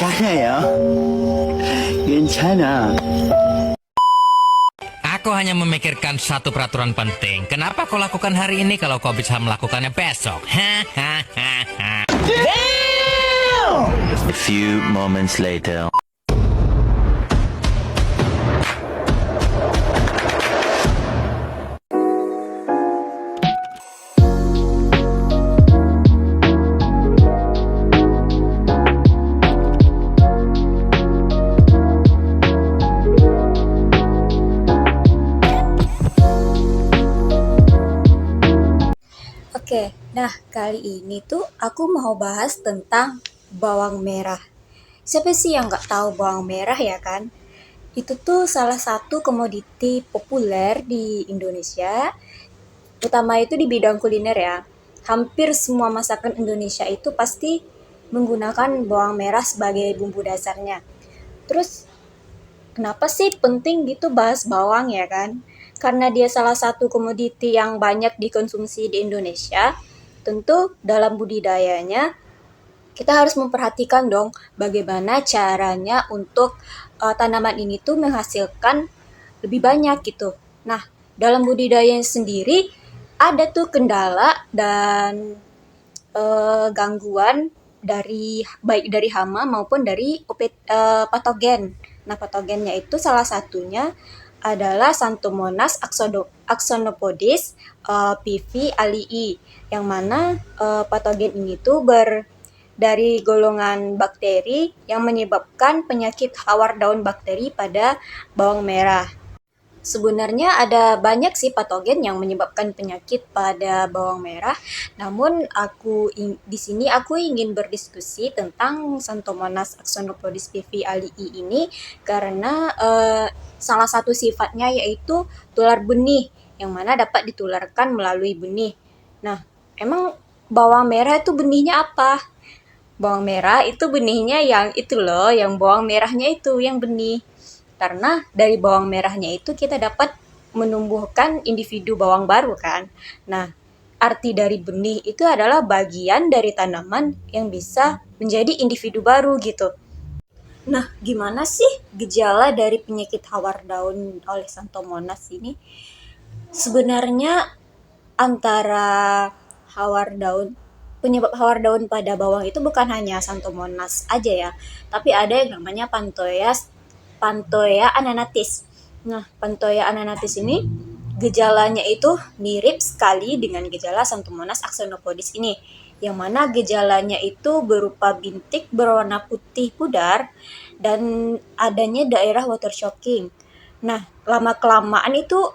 괜찮아요. 괜찮아. Aku hanya memikirkan satu peraturan penting. Kenapa kau lakukan hari ini kalau kau bisa melakukannya besok? Hahaha. A few moments later. Oke, nah kali ini tuh aku mau bahas tentang bawang merah. Siapa sih yang nggak tahu bawang merah ya kan? Itu tuh salah satu komoditi populer di Indonesia, utama itu di bidang kuliner ya. Hampir semua masakan Indonesia itu pasti menggunakan bawang merah sebagai bumbu dasarnya. Terus kenapa sih penting gitu bahas bawang ya kan? Karena dia salah satu komoditi yang banyak dikonsumsi di Indonesia, tentu dalam budidayanya kita harus memperhatikan dong bagaimana caranya untuk tanaman ini tuh menghasilkan lebih banyak gitu. Nah, dalam budidayanya sendiri ada tuh kendala dan gangguan dari baik dari hama maupun dari patogen. Nah, patogennya itu salah satunya adalah Xanthomonas axonopodis PV alii, yang mana patogen ini tuh dari golongan bakteri yang menyebabkan penyakit hawar daun bakteri pada bawang merah. Sebenarnya ada banyak sih patogen yang menyebabkan penyakit pada bawang merah, namun di sini aku ingin berdiskusi tentang Xanthomonas axonopodis PV alii ini karena salah satu sifatnya yaitu tular benih, yang mana dapat ditularkan melalui benih. Nah, emang bawang merah itu benihnya apa? Bawang merah itu benihnya yang itu loh, yang bawang merahnya itu yang benih. Karena dari bawang merahnya itu kita dapat menumbuhkan individu bawang baru kan. Nah, arti dari benih itu adalah bagian dari tanaman yang bisa menjadi individu baru gitu. Nah, gimana sih gejala dari penyakit hawar daun oleh Xanthomonas ini? Sebenarnya antara hawar daun penyebab hawar daun pada bawang itu bukan hanya Xanthomonas aja ya, tapi ada yang namanya Pantoea ananatis. Nah, Pantoea ananatis ini gejalanya itu mirip sekali dengan gejala Xanthomonas axonopodis ini, yang mana gejalanya itu berupa bintik berwarna putih pudar dan adanya daerah water shocking. Nah, lama-kelamaan itu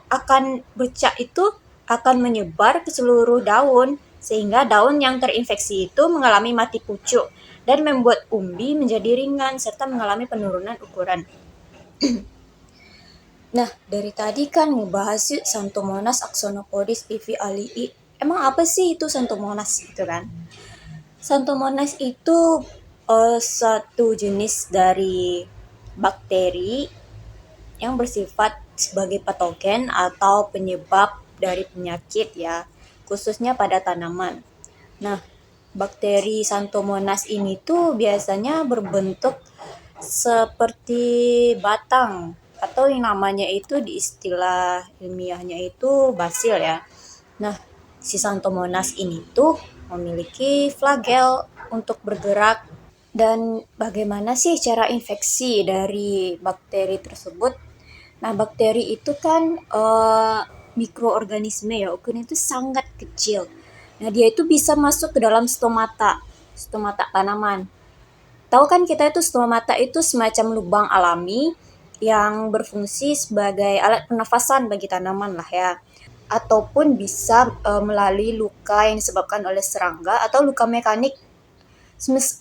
bercak itu akan menyebar ke seluruh daun, sehingga daun yang terinfeksi itu mengalami mati pucuk dan membuat umbi menjadi ringan serta mengalami penurunan ukuran. Nah, dari tadi kan ngebahas yuk Xanthomonas axonopodis PV alii. Emang apa sih itu Xanthomonas gitu kan? Xanthomonas itu satu jenis dari bakteri yang bersifat sebagai patogen atau penyebab dari penyakit ya, khususnya pada tanaman. Nah, bakteri Xanthomonas ini tuh biasanya berbentuk seperti batang atau yang namanya itu di istilah ilmiahnya itu basil ya. Nah, si Xanthomonas ini tuh memiliki flagel untuk bergerak. Dan bagaimana sih cara infeksi dari bakteri tersebut? Nah, bakteri itu kan mikroorganisme ya, ukurannya itu sangat kecil. Nah, dia itu bisa masuk ke dalam stomata tanaman. Tahu kan kita itu stomata itu semacam lubang alami yang berfungsi sebagai alat pernafasan bagi tanaman lah ya. Ataupun bisa melalui luka yang disebabkan oleh serangga atau luka mekanik.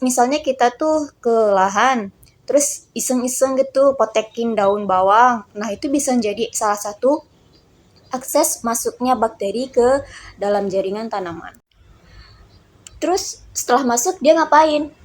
Misalnya kita tuh kelelahan, terus iseng-iseng gitu potekin daun bawang. Nah, itu bisa menjadi salah satu akses masuknya bakteri ke dalam jaringan tanaman. Terus setelah masuk dia ngapain?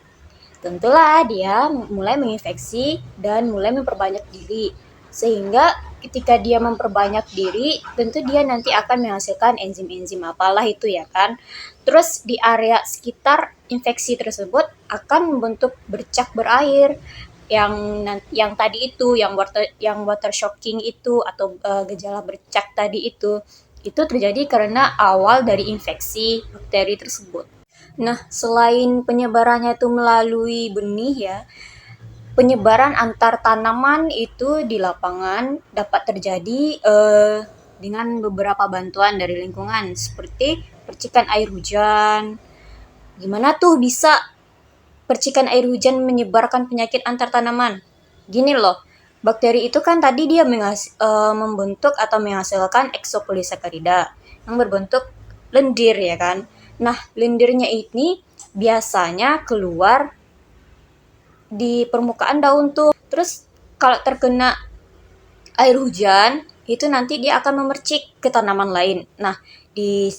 Tentulah dia mulai menginfeksi dan mulai memperbanyak diri. Sehingga ketika dia memperbanyak diri, tentu dia nanti akan menghasilkan enzim-enzim apalah itu ya kan. Terus di area sekitar infeksi tersebut akan membentuk bercak berair yang tadi itu, yang water shocking itu atau gejala bercak tadi itu terjadi karena awal dari infeksi bakteri tersebut. Nah, selain penyebarannya itu melalui benih ya, penyebaran antar tanaman itu di lapangan dapat terjadi dengan beberapa bantuan dari lingkungan seperti percikan air hujan. Gimana tuh bisa percikan air hujan menyebarkan penyakit antar tanaman? Gini loh, bakteri itu kan tadi dia membentuk atau menghasilkan eksopolisakarida yang berbentuk lendir ya kan. Nah, lendirnya ini biasanya keluar di permukaan daun tuh. Terus kalau terkena air hujan, itu nanti dia akan memercik ke tanaman lain. Nah, di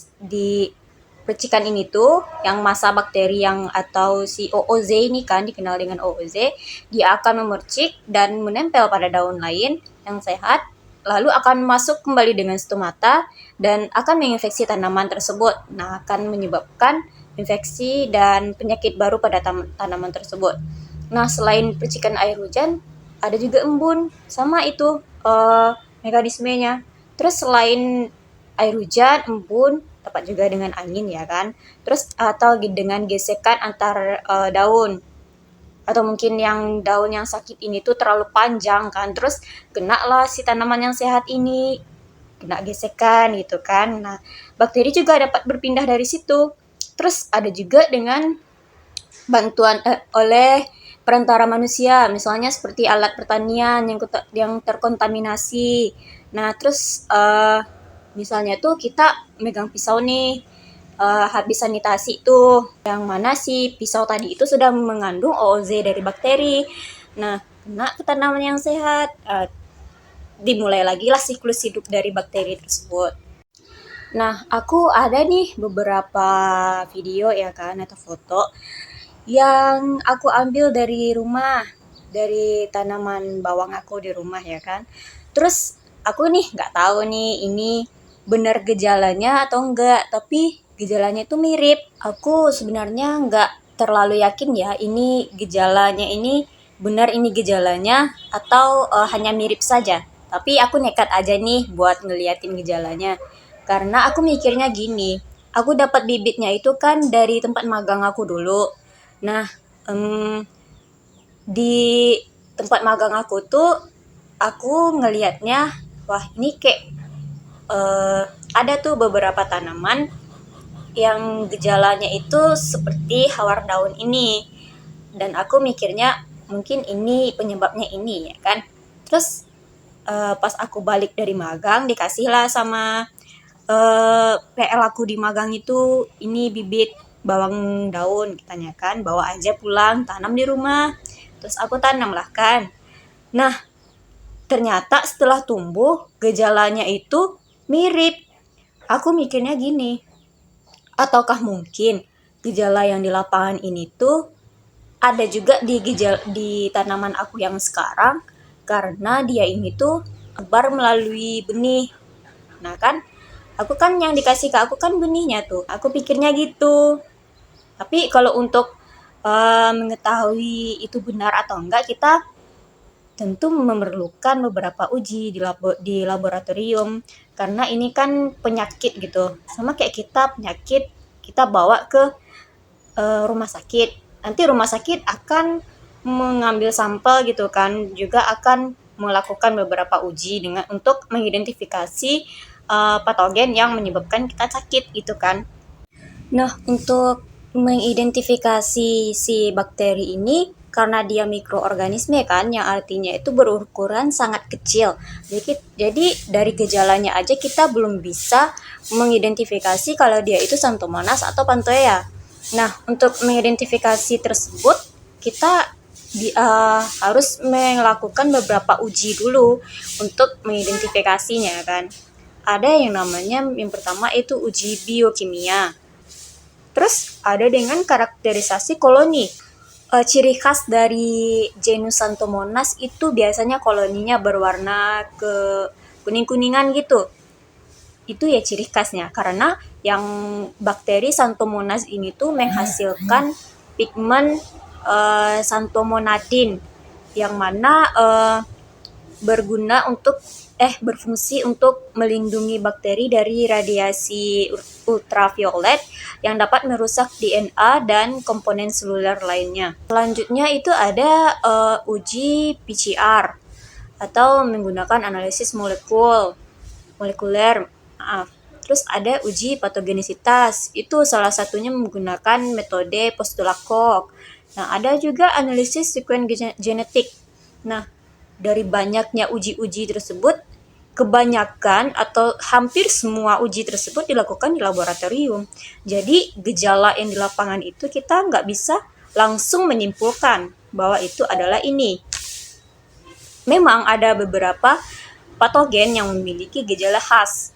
percikan ini tuh yang massa bakteri yang atau si OOZ ini kan dikenal dengan OOZ, dia akan memercik dan menempel pada daun lain yang sehat, lalu akan masuk kembali dengan stomata dan akan menginfeksi tanaman tersebut. Nah, akan menyebabkan infeksi dan penyakit baru pada tanaman tersebut. Nah, selain percikan air hujan, ada juga embun, sama itu mekanismenya. Terus selain air hujan, embun, dapat juga dengan angin ya kan. Terus atau dengan gesekan antar daun. Atau mungkin yang daun yang sakit ini tuh terlalu panjang kan, terus kena lah si tanaman yang sehat ini, kena gesekan gitu kan. Nah, bakteri juga dapat berpindah dari situ. Terus ada juga dengan bantuan oleh perantara manusia, misalnya seperti alat pertanian yang terkontaminasi. Nah, terus misalnya tuh kita megang pisau nih, habis sanitasi tuh, yang mana si pisau tadi itu sudah mengandung OOZ dari bakteri. Nah, kena ke tanaman yang sehat, dimulai lagi lah siklus hidup dari bakteri tersebut. Nah, aku ada nih beberapa video ya kan, atau foto yang aku ambil dari rumah, dari tanaman bawang aku di rumah ya kan. Terus aku nih nggak tahu nih ini benar gejalanya atau enggak, tapi gejalanya itu mirip. Aku sebenarnya nggak terlalu yakin ya ini gejalanya ini benar ini gejalanya atau hanya mirip saja. Tapi aku nekat aja nih buat ngeliatin gejalanya. Karena aku mikirnya gini, aku dapat bibitnya itu kan dari tempat magang aku dulu. Nah, di tempat magang aku tuh, aku ngelihatnya, wah ini kayak ada tuh beberapa tanaman yang gejalanya itu seperti hawar daun ini. Dan aku mikirnya mungkin ini penyebabnya ini ya kan. Terus pas aku balik dari magang, dikasih lah sama PL aku di magang itu, ini bibit bawang daun, katanya kan, bawa aja pulang, tanam di rumah. Terus aku tanam lah kan. Nah, ternyata setelah tumbuh, gejalanya itu mirip. Aku mikirnya gini, ataukah mungkin gejala yang di lapangan ini tuh ada juga di tanaman aku yang sekarang, karena dia ini tuh tebar melalui benih. Nah kan, aku kan yang dikasih ke aku kan benihnya tuh. Aku pikirnya gitu. Tapi kalau untuk mengetahui itu benar atau enggak, kita tentu memerlukan beberapa uji di laboratorium. Karena ini kan penyakit gitu. Sama kayak kita penyakit, kita bawa ke rumah sakit. Nanti rumah sakit akan mengambil sampel gitu kan, juga akan melakukan beberapa uji untuk mengidentifikasi patogen yang menyebabkan kita sakit gitu kan. Nah, untuk mengidentifikasi si bakteri ini, karena dia mikroorganisme kan, yang artinya itu berukuran sangat kecil. Jadi dari gejalanya aja kita belum bisa mengidentifikasi kalau dia itu Xanthomonas atau Pantoea. Nah, untuk mengidentifikasi tersebut, kita harus melakukan beberapa uji dulu untuk mengidentifikasinya kan. Ada yang namanya, yang pertama itu uji biokimia. Terus ada dengan karakterisasi koloni. Ciri khas dari genus Xanthomonas itu biasanya koloninya berwarna ke kuning-kuningan gitu. Itu ya ciri khasnya, karena yang bakteri Xanthomonas ini tuh menghasilkan pigmen xanthomonadin yang mana berfungsi untuk melindungi bakteri dari radiasi ultraviolet yang dapat merusak DNA dan komponen seluler lainnya. Selanjutnya itu ada uji PCR atau menggunakan analisis molekuler. Terus ada uji patogenisitas, itu salah satunya menggunakan metode Postula-Koch. Nah, ada juga analisis sekuen genetik. Nah, dari banyaknya uji-uji tersebut, kebanyakan atau hampir semua uji tersebut dilakukan di laboratorium. Jadi, gejala yang di lapangan itu kita nggak bisa langsung menyimpulkan bahwa itu adalah ini. Memang ada beberapa patogen yang memiliki gejala khas.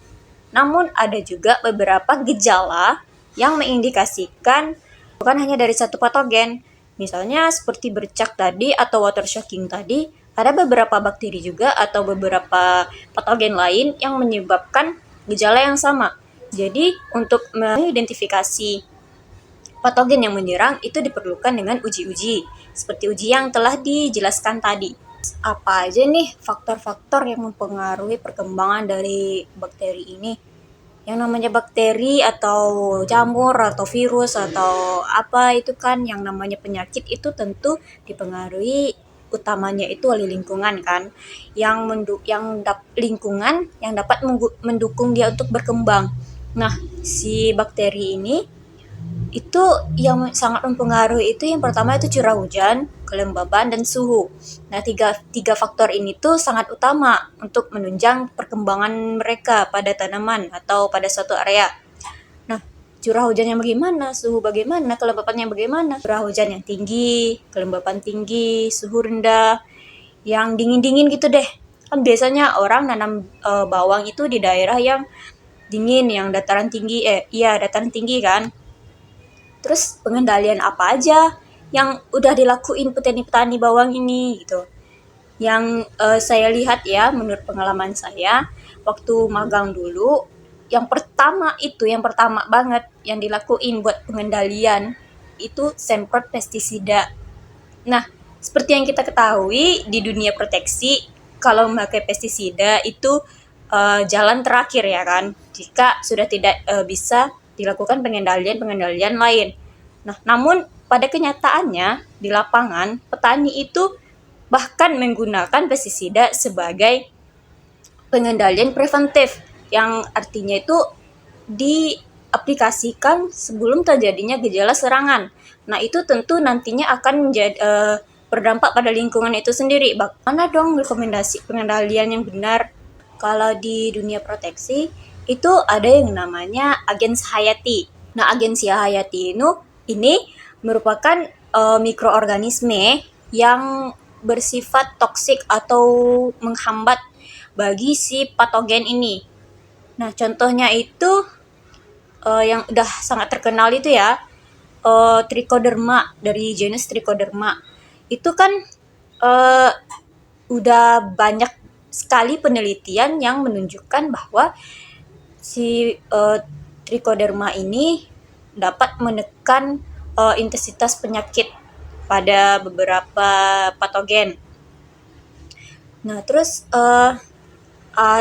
Namun ada juga beberapa gejala yang mengindikasikan bukan hanya dari satu patogen. Misalnya seperti bercak tadi atau water shocking tadi, ada beberapa bakteri juga atau beberapa patogen lain yang menyebabkan gejala yang sama. Jadi untuk mengidentifikasi patogen yang menyerang itu diperlukan dengan uji-uji, seperti uji yang telah dijelaskan tadi. Apa aja nih faktor-faktor yang mempengaruhi perkembangan dari bakteri ini? Yang namanya bakteri atau jamur atau virus atau apa itu kan yang namanya penyakit itu tentu dipengaruhi utamanya itu oleh lingkungan kan, lingkungan yang dapat mendukung dia untuk berkembang. Nah, si bakteri ini itu yang sangat mempengaruhi itu yang pertama itu curah hujan, kelembaban, dan suhu. Nah, tiga faktor ini tuh sangat utama untuk menunjang perkembangan mereka pada tanaman atau pada suatu area. Nah, curah hujannya bagaimana, suhu bagaimana, kelembabannya bagaimana. Curah hujan yang tinggi, kelembaban tinggi, suhu rendah, yang dingin-dingin gitu deh. Kan biasanya orang nanam bawang itu di daerah yang dingin, yang dataran tinggi, dataran tinggi kan. Terus pengendalian apa aja yang udah dilakuin petani-petani bawang ini gitu. Yang saya lihat ya, menurut pengalaman saya, waktu magang dulu, yang pertama banget yang dilakuin buat pengendalian itu semprot pestisida. Nah, seperti yang kita ketahui di dunia proteksi, kalau memakai pestisida itu jalan terakhir ya kan, jika sudah tidak bisa dilakukan pengendalian lain. Nah, namun pada kenyataannya di lapangan petani itu bahkan menggunakan pestisida sebagai pengendalian preventif, yang artinya itu diaplikasikan sebelum terjadinya gejala serangan. Nah, itu tentu nantinya akan berdampak pada lingkungan itu sendiri. Bagaimana dong rekomendasi pengendalian yang benar? Kalau di dunia proteksi itu ada yang namanya agens hayati. Nah, agens hayati ini merupakan mikroorganisme yang bersifat toksik atau menghambat bagi si patogen ini. Nah, contohnya itu yang udah sangat terkenal itu ya, Trichoderma, dari genus Trichoderma. Itu kan udah banyak sekali penelitian yang menunjukkan bahwa si Trichoderma ini dapat menekan intensitas penyakit pada beberapa patogen. Nah, terus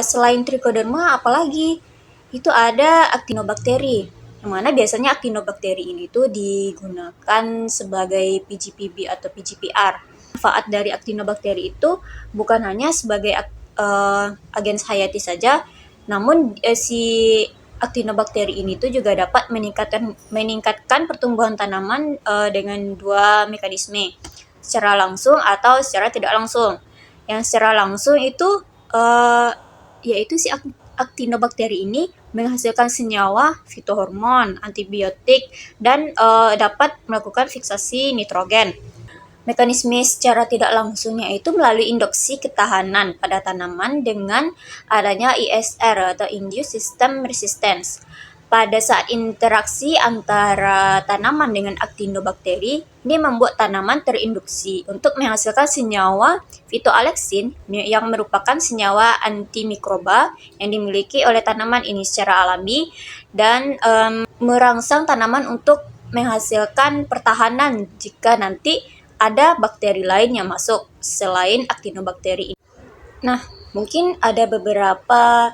selain Trichoderma apalagi? Itu ada Actinobacter, yang mana biasanya Actinobacter ini tuh digunakan sebagai PGPB atau PGPR. Manfaat dari Actinobacter itu bukan hanya sebagai agens hayati saja, namun si Actinobacter ini tuh juga dapat meningkatkan pertumbuhan tanaman dengan dua mekanisme, secara langsung atau secara tidak langsung. Yang secara langsung itu yaitu si Actinobacter ini menghasilkan senyawa fitohormon, antibiotik, dan dapat melakukan fiksasi nitrogen. Mekanisme secara tidak langsungnya itu melalui induksi ketahanan pada tanaman dengan adanya ISR atau Induced System Resistance. pada saat interaksi antara tanaman dengan aktinobakter, ini membuat tanaman terinduksi untuk menghasilkan senyawa fitoaleksin yang merupakan senyawa antimikroba yang dimiliki oleh tanaman ini secara alami dan merangsang tanaman untuk menghasilkan pertahanan jika nanti ada bakteri lain yang masuk selain aktinobakter ini. Nah, mungkin ada beberapa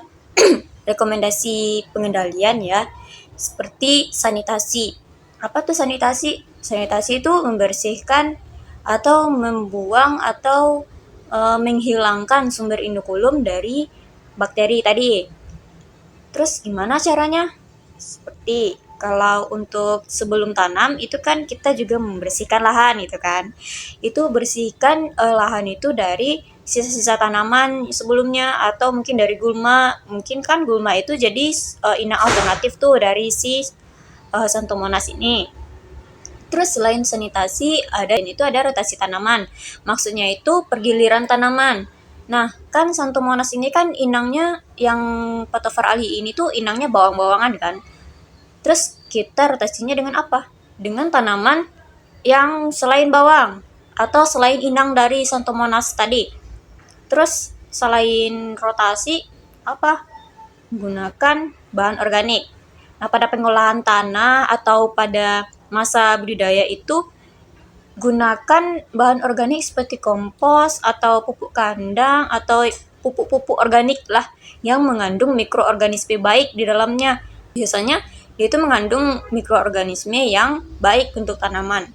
rekomendasi pengendalian ya, seperti sanitasi. Apa tuh sanitasi? Sanitasi itu membersihkan atau membuang atau menghilangkan sumber inokulum dari bakteri tadi. Terus gimana caranya? Seperti kalau untuk sebelum tanam itu kan kita juga membersihkan lahan gitu kan. Itu bersihkan lahan itu dari sisa-sisa tanaman sebelumnya atau mungkin dari gulma. Mungkin kan gulma itu jadi inang alternatif tuh dari si Xanthomonas ini. Terus selain sanitasi itu ada rotasi tanaman. Maksudnya itu pergiliran tanaman. Nah, kan Xanthomonas ini kan inangnya yang Patophora alii ini tuh inangnya bawang-bawangan kan. Terus kita rotasinya dengan apa? Dengan tanaman yang selain bawang atau selain inang dari Xanthomonas tadi. Terus selain rotasi apa? Gunakan bahan organik. Nah, pada pengolahan tanah atau pada masa budidaya itu gunakan bahan organik seperti kompos atau pupuk kandang atau pupuk-pupuk organik lah yang mengandung mikroorganisme baik di dalamnya. Biasanya yaitu mengandung mikroorganisme yang baik untuk tanaman.